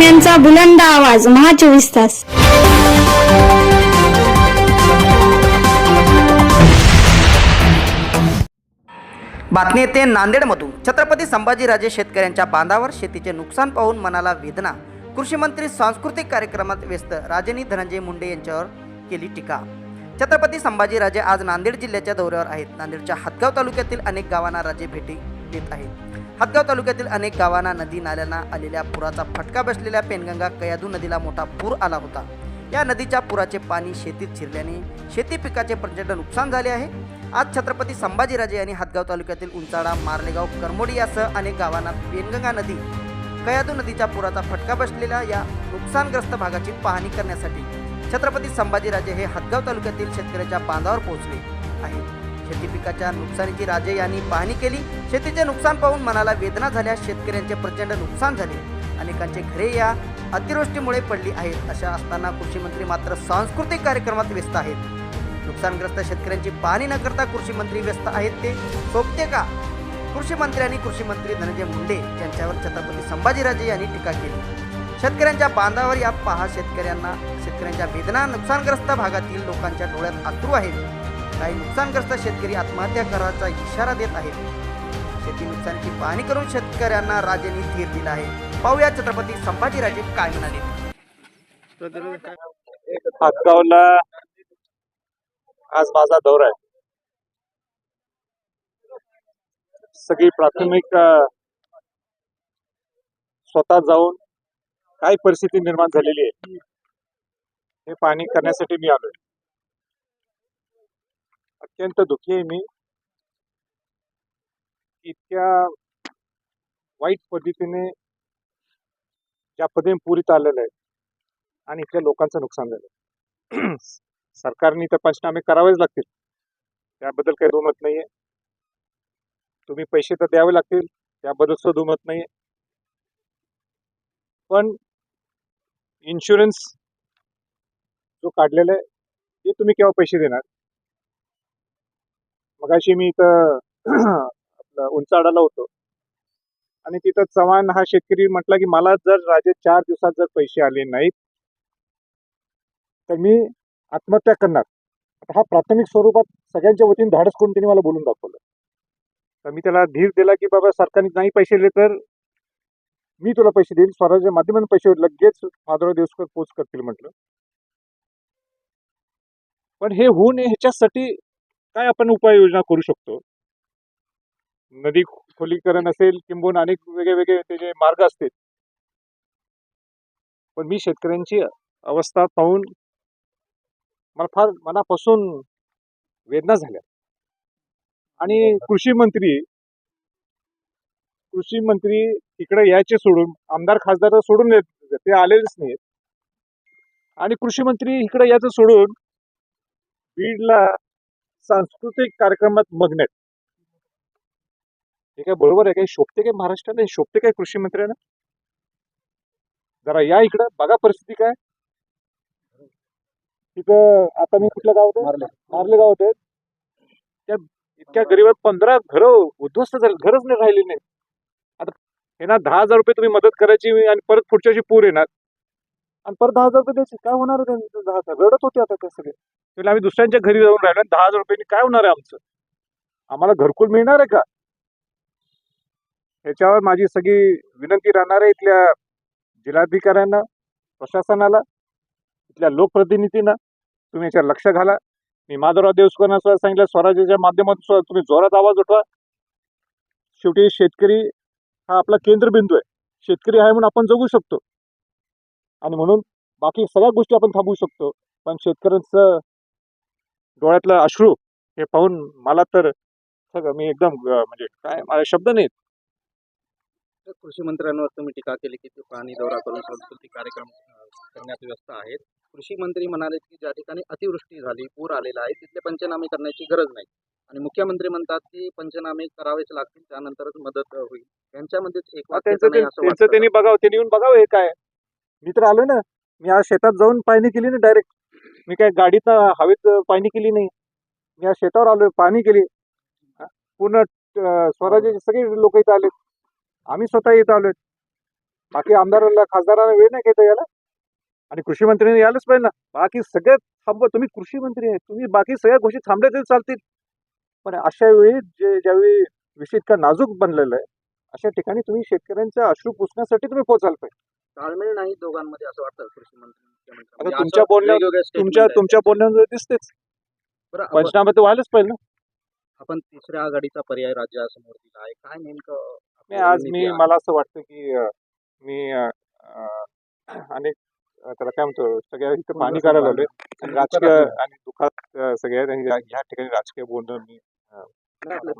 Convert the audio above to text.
बातम्यांचा बुलंद आवाज महा 24 तास. बातमी येते नांदेडमधून. छत्रपती संभाजीराजे शेतकऱ्यांच्या बांधावर शेतीचे नुकसान पाहून मनाला वेदना. कृषी मंत्री सांस्कृतिक कार्यक्रमात व्यस्त. राजेंनी धनंजय मुंडे यांच्यावर केली टीका. छत्रपती संभाजीराजे आज नांदेड जिल्ह्याच्या दौऱ्यावर आहेत. नांदेडच्या हदगाव तालुक्यातील अनेक गावांना राजे भेटी देत आहेत. हदगाव तालुक्यातील अनेक गावांना नदी नाल्यांना आलेल्या पुराचा फटका बसलेल्या पेनगंगा कयाधू नदीला मोठा पूर आला होता. या नदीच्या पुराचे पाणी शेतीत शिरल्याने शेती पिकाचे प्रचंड नुकसान झाले आहे. आज छत्रपती संभाजीराजे यांनी हदगाव तालुक्यातील उंचाडा, मार्लेगाव, करमोडी यासह अनेक गावांना पेनगंगा नदी, कयाधू नदीच्या पुराचा फटका बसलेल्या या नुकसानग्रस्त भागाची पाहणी करण्यासाठी छत्रपती संभाजीराजे हे हदगाव तालुक्यातील शेतकऱ्यांच्या बांधावर पोहोचले आहेत. शेती पिकाच्या नुकसानीची राजे यांनी पाहणी केली. शेतीचे नुकसान पाहून मनाला वेदना झाल्या. शेतकऱ्यांचे प्रचंड नुकसान झाले. अनेकांचे घरे या अतिवृष्टीमुळे पडली आहेत. अशा असताना कृषी मंत्री मात्र सांस्कृतिक कार्यक्रमात व्यस्त आहेत. नुकसानग्रस्त शेतकऱ्यांची पाहणी न करता कृषी मंत्री व्यस्त आहेत. ते सोबते का? कृषी मंत्र्यांनी कृषी मंत्री धनंजय मुंडे यांच्यावर छत्रपती संभाजीराजे यांनी टीका केली. शेतकऱ्यांच्या बांधावर या पहा. शेतकऱ्यांच्या वेदना. नुकसानग्रस्त भागातील लोकांच्या डोळ्यात अश्रू आहेत. काही नुकसानग्रस्त शेतकरी आत्महत्या करायचा इशारा देत आहेत. शेती नुकसानीची पाहणी करून शेतकऱ्यांना राजेंनी धीर दिला आहे. पाहूया छत्रपती संभाजीराजे काय म्हणाले. हदगावला आज माझा दौरा आहे. सगळी प्राथमिक स्वतः जाऊन काय परिस्थिती निर्माण झालेली आहे हे पाहणी करण्यासाठी मी आलोय. अत्यंत दुःखी आहे मी. इतक्या वाईट पद्धतीने ज्या पद्धतीने पूरित आलेलं आहे आणि इथल्या लोकांचं नुकसान झालं. सरकारने तर पंचनामे करावेच लागतील, त्याबद्दल काही दुमत नाहीये. तुम्ही पैसे तर द्यावे लागतील, त्याबद्दल सुद्धा दुमत नाहीये. पण इन्शुरन्स जो काढलेला आहे ते तुम्ही केव्हा पैसे देणार? मगाशी मी इथं आपलं उंचाडाला होतो आणि तिथं चव्हाण हा शेतकरी म्हटला की मला जर राजे 4 दिवसात जर पैसे आले नाहीत तर मी आत्महत्या करणार. आता हा प्राथमिक स्वरूपात सगळ्यांच्या वतीने धाडस करून त्यांनी मला बोलून दाखवलं. तर मी त्याला धीर दिला की बाबा सरकारने नाही पैसे दिले तर मी तुला पैसे देईन, स्वराज्य माध्यमातून पैसे लगेच फादर देवस्कर पोच करतील म्हटलं. पण हे होऊ नये ह्याच्यासाठी काय आपण उपाययोजना करू शकतो? नदी खोलीकरण असेल किंबहुना अनेक वेगळे त्याचे मार्ग असतील. पण मी शेतकऱ्यांची अवस्था पाहून मला फार मनापासून वेदना झाल्या. आणि कृषी मंत्री तिकडे यायचे सोडून, आमदार खासदार सोडून ते आलेलेच नाहीत. आणि कृषी मंत्री इकडे यायचं सोडून बीडला सांस्कृतिक कार्यक्रमात मग्न आहेत. हे काय बरोबर आहे? काही शोभते काय महाराष्ट्राला? शोभते काय कृषी मंत्र्यांना? जरा या इकडं बघा परिस्थिती काय. तिथं आता मी कुठल्या गावात आहे? मार्ले गावात आहे. त्या इतक्या गरीबात 15 घरं उद्ध्वस्त झाले, घरच नाही राहिली नाही. आता हे ना 10,000 रुपये तुम्ही मदत करायची आणि परत पुढच्याशी पूर येणार आणि परत 10,000 रुपये द्यायचे. काय होणार आहे? 10,000 रडत होते आता ते सगळे. म्हणजे आम्ही दुसऱ्यांच्या घरी जाऊन राहिलो, 10,000 रुपयांनी काय होणार आहे आमचं? आम्हाला घरकुल मिळणार आहे का? ह्याच्यावर माझी सगळी विनंती राहणार आहे इथल्या जिल्हाधिकाऱ्यांना, प्रशासनाला, इथल्या लोकप्रतिनिधींना. तुम्ही याच्यावर लक्ष घाला. मी माधवराव देवस्करांना सुद्धा सांगितलं, स्वराज्याच्या माध्यमातून सुद्धा तुम्ही जोरात आवाज उठवा. शेवटी शेतकरी हा आपला केंद्रबिंदू आहे. शेतकरी आहे म्हणून आपण जगू शकतो आणि म्हणून बाकी सगळ्या गोष्टी आपण थांबवू शकतो. पण शेतकऱ्यांचं डोळ्यातलं अश्रू हे पाहून मला तर सगळं मी एकदम म्हणजे काय माझे शब्द नाहीत. कृषी मंत्र्यांवर तुम्ही टीका केली की ते पाणी दौरा करून सांस्कृतिक कार्यक्रम करण्यात व्यस्त आहेत. कृषी मंत्री म्हणाले की ज्या ठिकाणी अतिवृष्टी झाली, पूर आलेला आहे, तिथले पंचनामे करण्याची गरज नाही. आणि मुख्यमंत्री म्हणतात की पंचनामे करावेच लागतील, त्यानंतरच मदत होईल. यांच्यामध्ये त्यांनी बघावं, त्यांनी येऊन बघावं हे काय. मी तर आलो ना, मी आज शेतात जाऊन पाहणी केली ना डायरेक्ट. मी काय गाडीत हवेत पाहणी केली नाही. मी आज शेतावर आलोय, पाहणी केली. पूर्ण स्वराज्याचे सगळे लोक इथं आलेत. आम्ही स्वतः इथं आलोय. बाकी आमदाराला खासदारांना वेळ नाही घेता यायला आणि कृषी मंत्र्यांनी यायलाच पाहिजे ना. बाकी सगळ्यात थांबवा, तुम्ही कृषी मंत्री आहे, तुम्ही बाकी सगळ्या गोष्टी थांबल्या तरी चालतील. पण अशा वेळी ज्यावेळी विषय इतका नाजूक बनलेला आहे, अशा ठिकाणी तुम्ही शेतकऱ्यांच्या अश्रू पुसण्यासाठी तुम्ही पोहोचायला पाहिजे. ताळमेळ नाही दोघांमध्ये असं वाटतं कृषी मंत्री मुख्यमंत्री आता म्हणजे तुमच्या असं बोलण्यात वेगवेगळे statement आहेत. तुमच्या बोलण्यामध्ये दिसतेच, बरं, पंचनामा तर व्हायलाच पाहिजे ना. आपण तिसऱ्या आघाडीचा पर्याय राज्यासमोर दिला आहे. काय नेमकं नाही, आज रणनीती आहे? मला असं वाटतं की मी अनेक त्याला काय म्हणतो, सगळ्या इथं पाणी करायला लावले आणि राजकीय आणि दुःखात सगळ्या ह्या ठिकाणी राजकीय बोलणं मी नाही, आपलं